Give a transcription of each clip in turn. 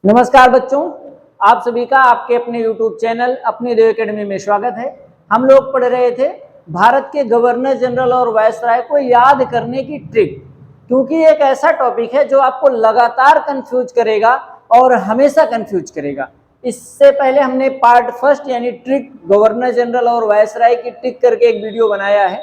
नमस्कार बच्चों, आप सभी का आपके अपने YouTube चैनल अपनी देव एकेडमी में स्वागत है। हम लोग पढ़ रहे थे भारत के गवर्नर जनरल और वायसराय को याद करने की ट्रिक, क्योंकि एक ऐसा टॉपिक है जो आपको लगातार कंफ्यूज करेगा और हमेशा कंफ्यूज करेगा। इससे पहले हमने पार्ट फर्स्ट यानी ट्रिक गवर्नर जनरल और वायसराय की ट्रिक करके एक वीडियो बनाया है,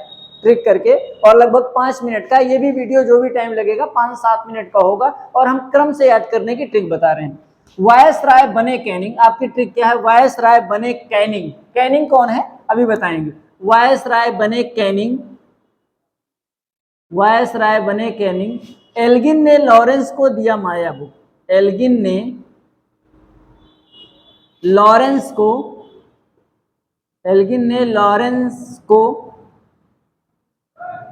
ट्रिक करके, और लगभग 5 मिनट का। ये भी वीडियो जो भी टाइम लगेगा 5-7 मिनट का होगा और हम क्रम से याद करने की ट्रिक बता रहे हैं। वायसराय बने कैनिंग, आपकी ट्रिक क्या है? वायसराय बने कैनिंग। कैनिंग कौन है अभी बताएंगे। वायसराय बने कैनिंग, वायसराय बने कैनिंग। एल्गिन ने लॉरेंस को दिया माया बुक। एल्गिन ने लॉरेंस को, एल्गिन ने लॉरेंस को,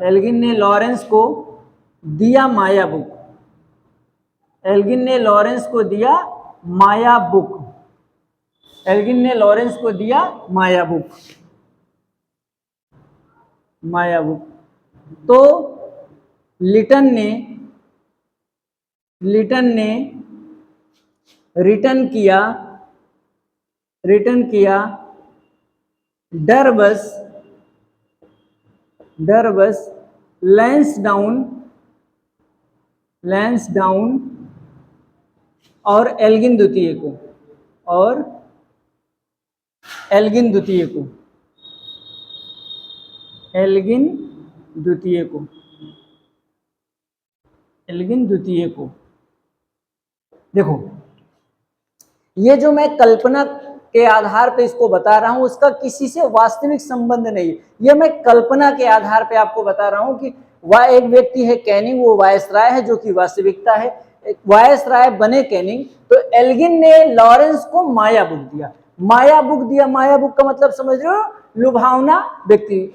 एल्गिन ने लॉरेंस को दिया माया बुक। एल्गिन ने लॉरेंस को दिया माया बुक। एल्गिन ने लॉरेंस को दिया माया बुक, माया बुक। तो लिटन ने रिटर्न किया डरबस लैंसडाउन और एल्गिन द्वितीय को। देखो, ये जो मैं कल्पना के आधार पे इसको बता रहा हूं, उसका किसी से वास्तविक संबंध नहीं है। ये मैं कल्पना के आधार पे आपको बता रहा हूं कि वह एक व्यक्ति है कैनिंग, वो वायसराय है, जो कि वास्तविकता है। वायसराय बने कैनिंग, तो एल्गिन ने लॉरेंस को माया बुक दिया। माया बुक का मतलब समझ रहे हो? लुभावना व्यक्ति,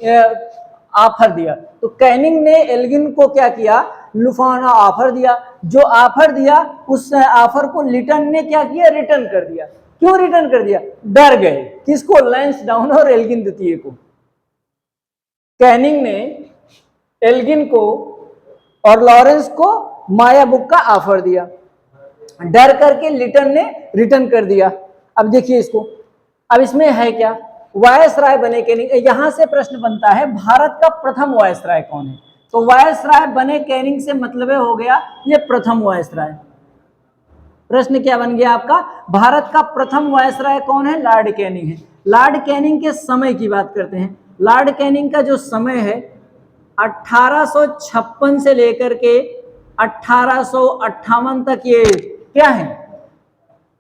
ऑफर दिया। तो कैनिंग ने एल्गिन को क्या किया? लुभावना ऑफर दिया। जो ऑफर दिया, उस ऑफर को लिटन ने क्या किया? रिटर्न कर दिया। क्यों रिटर्न कर दिया? डर गए। किसको? लैंसडाउन और एल्गिन द्वितीय को। कैनिंग ने एल्गिन को और लॉरेंस को माया बुक का ऑफर दिया, डर करके लिटन ने रिटर्न कर दिया। अब देखिए इसको, अब इसमें है क्या? वायसराय बने कैनिंग। यहां से प्रश्न बनता है भारत का प्रथम वायसराय कौन है? तो वायसराय बने कैनिंग से मतलब हो गया ये प्रथम वायसराय। प्रश्न क्या बन गया आपका? भारत का प्रथम वायसराय कौन है? लॉर्ड कैनिंग है। लॉर्ड कैनिंग के समय की बात करते हैं। लॉर्ड कैनिंग का जो समय है 1856 से लेकर के 1858 तक, ये क्या है?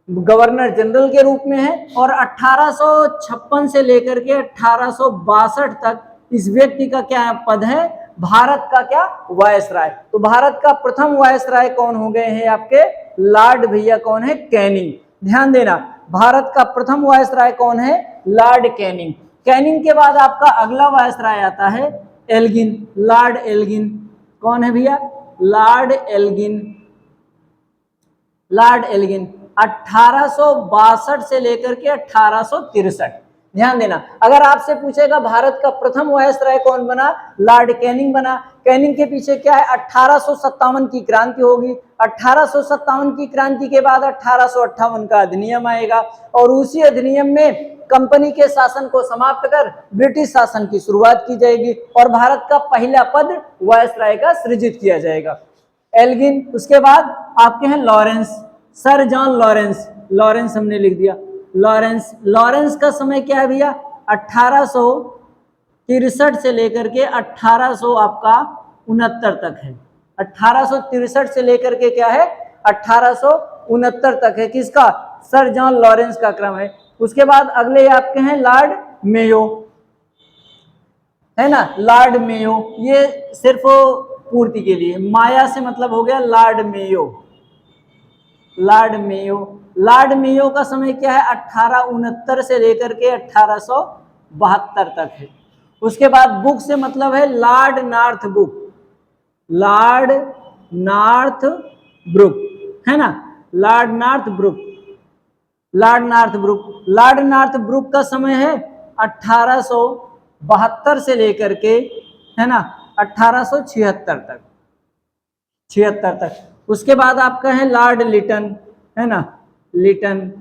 गवर्नर जनरल के रूप में है। और 1856 से लेकर के 1862 तक इस व्यक्ति का क्या पद है? भारत का क्या? वायसराय। तो भारत का प्रथम वायसराय कौन हो गए हैं आपके? लॉर्ड भैया कौन है? कैनिंग। ध्यान देना, भारत का प्रथम वायसराय कौन है? Lord Canning. कैनिंग के बाद आपका अगला वायसराय आता है एल्गिन, लॉर्ड एल्गिन। कौन है भैया? Lord Elgin. लॉर्ड एल्गिन 1862 से लेकर के 1863। ध्यान देना, अगर आपसे पूछेगा भारत का प्रथम वायसराय कौन बना? लॉर्ड कैनिंग बना। कैनिंग के पीछे क्या है? 1857 की क्रांति होगी। 1857 की क्रांति के बाद 1858 का अधिनियम आएगा और उसी अधिनियम में कंपनी के शासन को समाप्त कर ब्रिटिश शासन की शुरुआत की जाएगी और भारत का पहला पद वायसराय का सृजित किया जाएगा। एल्गिन, उसके बाद आपके हैं Lawrence, sir John Lawrence. Lawrence हमने लिख दिया। लॉरेंस का समय क्या है भैया? 1863 से लेकर के 1800 आपका 69 तक है। 1863 से लेकर के क्या है? 1869 तक है। किसका? सर जॉन लॉरेंस का क्रम है। उसके बाद अगले आपके हैं लॉर्ड मेयो, है ना? लॉर्ड मेयो, ये सिर्फ पूर्ति के लिए, माया से मतलब हो गया Lord Mayo. Lord Mayo, Lord Mayo का समय क्या है? 1869 से लेकर के 1872 तक है। उसके बाद बुक से मतलब है Lord North book, Lord Northbrook, है ना? Lord Northbrook, Lord Northbrook. Lord Northbrook का समय है 1872 से लेकर के, है ना, 1876 तक, 76 तक। उसके बाद आपका है लॉर्ड लिटन, है ना? लिटन।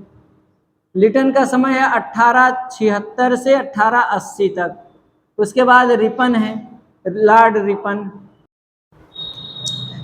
लिटन का समय है 1876 से 1880 तक। उसके बाद रिपन है, लॉर्ड रिपन।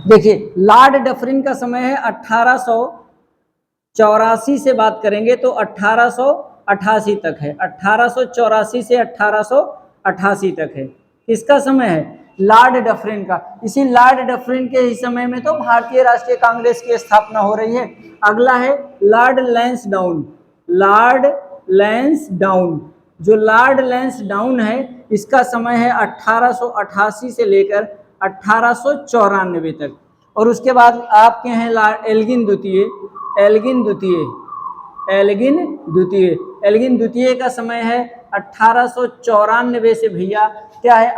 देखिए लॉर्ड डफरिन का समय है 1884 से बात करेंगे तो 1888 तक है, 1884 से 1888 तक है। किसका समय है? लॉर्ड डफरिन का। इसी लॉर्ड डफरिन के ही समय में तो भारतीय राष्ट्रीय कांग्रेस की स्थापना हो रही है। अगला है लॉर्ड लैंसडाउन। लॉर्ड लैंसडाउन, जो लॉर्ड लैंसडाउन है इसका समय है 1888 से लेकर 1894 तक। और उसके बाद आपके हैं एल्गिन द्वितीय। एल्गिन द्वितीय, एल्गिन द्वितीय, एल्गिन द्वितीय का समय है 1894 से भैया क्या है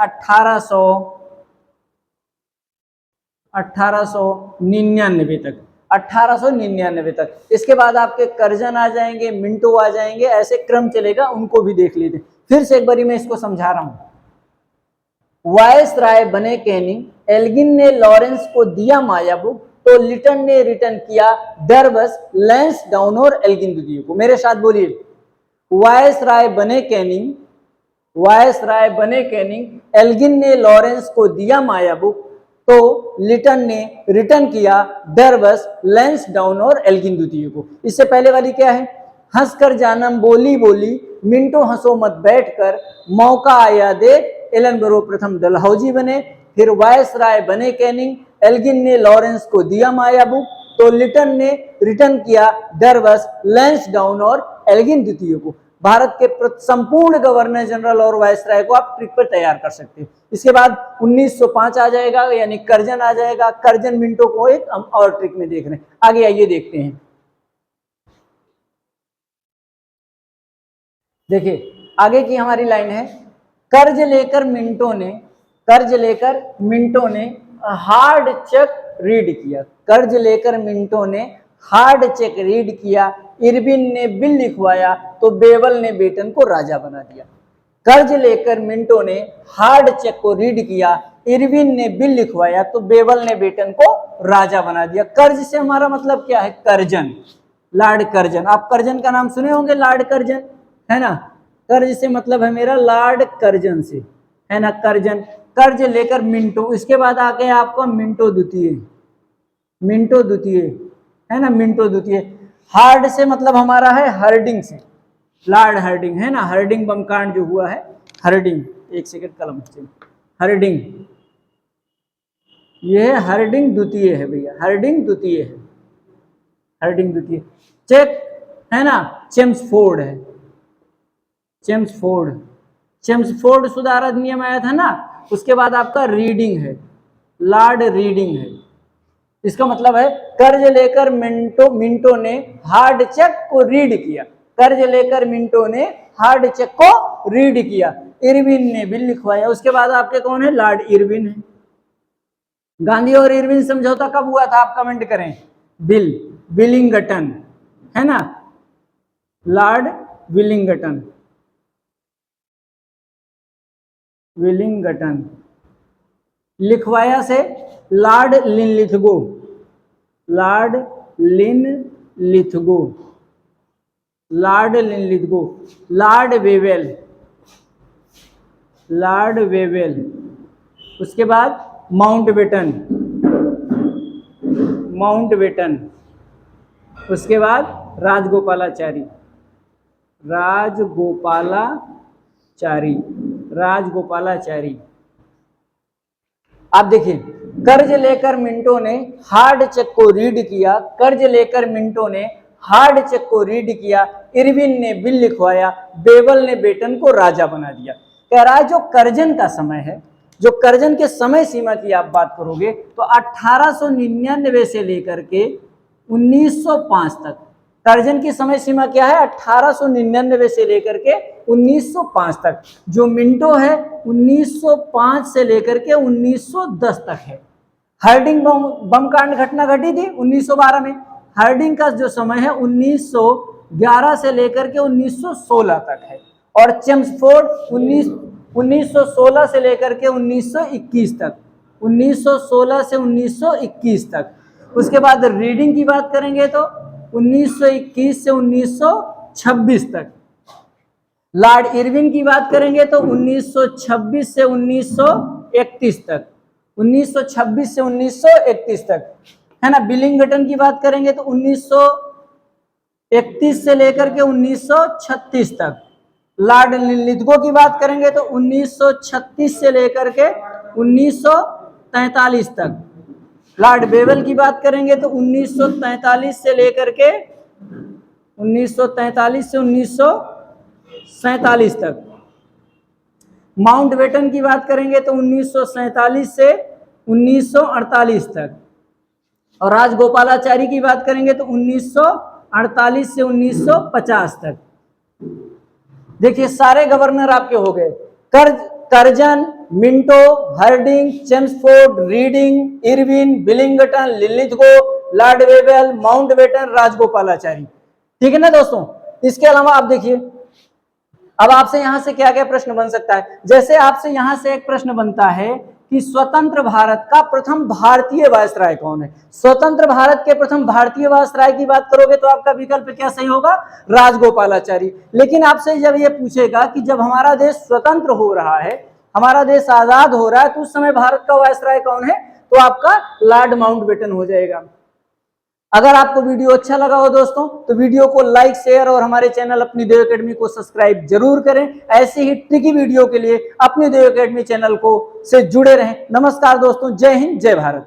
1899 तक, 1899 तक। इसके बाद आपके कर्जन आ जाएंगे, मिंटो आ जाएंगे, ऐसे क्रम चलेगा, उनको भी देख लीजिए। फिर से एक बारी मैं इसको समझा रहा हूं। वायस राय बने कैनिंग, एल्गिन ने लॉरेंस को दिया माया बुक, तो लिटन ने रिटर्न किया डरबस, लैंसडाउन और एल्गिन द्वितीय को। मेरे साथ बोलिए, वायस राय बने कैनिंग, वायस राय बने कैनिंग, एल्गिन ने लॉरेंस को दिया माया बुक, तो लिटन ने रिटर्न किया डरबस, लैंसडाउन और एल्गिन द्वितीय को। इससे पहले वाली क्या है? हंसकर जानम बोली बोली, मिंटो हंसो मत बैठकर, मौका आया देख, एलनबरो प्रथम डलहौजी बने। फिर वायस राय बने कैनिंग, एल्गिन ने लॉरेंस को दिया माया बुक, तो लिटन ने रिटर्न किया डरबस, लैंसडाउन और एल्गिन द्वितीय को। भारत के संपूर्ण गवर्नर जनरल और वायसराय को आप ट्रिक पर तैयार कर सकते हैं। इसके बाद 1905 आ जाएगा, यानी कर्जन आ जाएगा। कर्जन मिंटो को एक हम और ट्रिक में देख रहे हैं। आगे आइए देखते हैं। देखिए आगे की हमारी लाइन है, कर्ज लेकर मिंटो ने हार्ड चेक रीड किया। कर्ज लेकर मिंटो ने हार्ड चेक रीड किया, इरविन ने बिल लिखवाया, तो बेवल ने बेटन को राजा बना दिया। कर्ज लेकर मिंटो ने हार्ड चेक को रीड किया, इरविन ने बिल लिखवाया, तो बेवल ने बेटन को राजा बना दिया। कर्ज से हमारा मतलब क्या है? Curzon, Lord Curzon. आप कर्जन का नाम सुने होंगे, लॉर्ड कर्जन, है ना। कर्ज से मतलब है मेरा लॉर्ड कर्जन से, है ना, कर्जन। कर्ज लेकर मिंटो, इसके बाद आ गया आपका मिंटो द्वितीय, मिंटो द्वितीय, है ना, मिंटो द्वितीय। हार्ड से मतलब हमारा है हर्डिंग से, लॉर्ड हर्डिंग, है ना, हर्डिंग बम कांड जो हुआ है, हर्डिंग। एक सेकंड कलम से, हर्डिंग, ये हर्डिंग द्वितीय है भैया, हर्डिंग द्वितीय है, हर्डिंग द्वितीय। चेक है ना, चेम्सफोर्ड है, चेम्सफोर्ड, चेम्सफोर्ड सुधार अधिनियम आया था ना। उसके बाद आपका रीडिंग है, लॉर्ड रीडिंग है। इसका मतलब है कर्ज लेकर मिंटो ने हार्ड चेक को रीड किया, कर्ज लेकर मिंटो ने हार्ड चेक को रीड किया, इरविन ने बिल लिखवाया। उसके बाद आपके कौन है? लॉर्ड इरविन है। गांधी और इरविन समझौता कब हुआ था? आप कमेंट करें। विलिंगटन, है ना, लॉर्ड विलिंगटन, विलिंगटन। लिखवाया से Lord Linlithgow, Lord Linlithgow, Lord Linlithgow. Lord Wavell, Lord Wavell. उसके बाद माउंटबेटन, माउंटबेटन। उसके बाद राजगोपालाचारी, राजगोपालाचारी, राजगोपालाचारी। आप देखिए, कर्ज लेकर मिंटो ने हार्ड चेक को रीड किया, कर्ज लेकर मिंटो ने हार्ड चेक को रीड किया, इरविन ने बिल लिखवाया, बेवल ने बेटन को राजा बना दिया। कह रहा है जो कर्जन का समय है, जो कर्जन के समय सीमा की आप बात करोगे तो 1899 से लेकर के 1905 तक। कर्जन की समय सीमा क्या है? 1899 से लेकर के 1905 तक। जो मिंटो है 1905 से लेकर के 1910 तक है। हर्डिंग बम कांड घटना घटी थी 1912 में। हर्डिंग का जो समय है 1911 से लेकर के 1916 तक है। और चेम्सफोर्ड 1916 से लेकर के 1921 तक, 1916 से 1921 तक। उसके बाद रीडिंग की बात करेंगे तो 1921 से 1926 तक। लॉर्ड इरविन की बात करेंगे तो 1926 से 1931 तक, 1926 से 1931 तक, है ना। बिलिंगटन की बात करेंगे तो 1931 से लेकर के 1936 तक। लॉर्ड लिथगो की बात करेंगे तो 1936 से लेकर के 1943 तक। लॉर्ड बेवल की बात करेंगे तो 1943 से लेकर के 1943 से 1947 तक। माउंटबेटन की बात करेंगे तो 1947 से 1948 तक। और राजगोपालाचारी की बात करेंगे तो 1948 से 1950 तक। देखिए सारे गवर्नर आपके हो गए, Curzon, Minto, Hardinge, Chelmsford, Reading, Irwin, Willingdon, Linlithgow, Lord Wavell, Mountbatten, Rajagopalachari. ठीक है ना दोस्तों। इसके अलावा आप देखिए, अब आपसे यहां से क्या क्या प्रश्न बन सकता है। जैसे आपसे यहां से एक प्रश्न बनता है कि स्वतंत्र भारत का प्रथम भारतीय वायसराय कौन है। स्वतंत्र भारत के प्रथम भारतीय वायसराय की बात करोगे तो आपका विकल्प क्या सही होगा, राजगोपालाचारी। लेकिन आपसे जब ये पूछेगा कि जब हमारा देश स्वतंत्र हो रहा है, हमारा देश आजाद हो रहा है, तो उस समय भारत का वायसराय कौन है, तो आपका लॉर्ड माउंटबेटन हो जाएगा। अगर आपको वीडियो अच्छा लगा हो दोस्तों तो वीडियो को लाइक, शेयर और हमारे चैनल अपनी देव एकेडमी को सब्सक्राइब जरूर करें। ऐसे ही ट्रिकी वीडियो के लिए अपनी देव एकेडमी चैनल को से जुड़े रहें। नमस्कार दोस्तों, जय हिंद, जय भारत।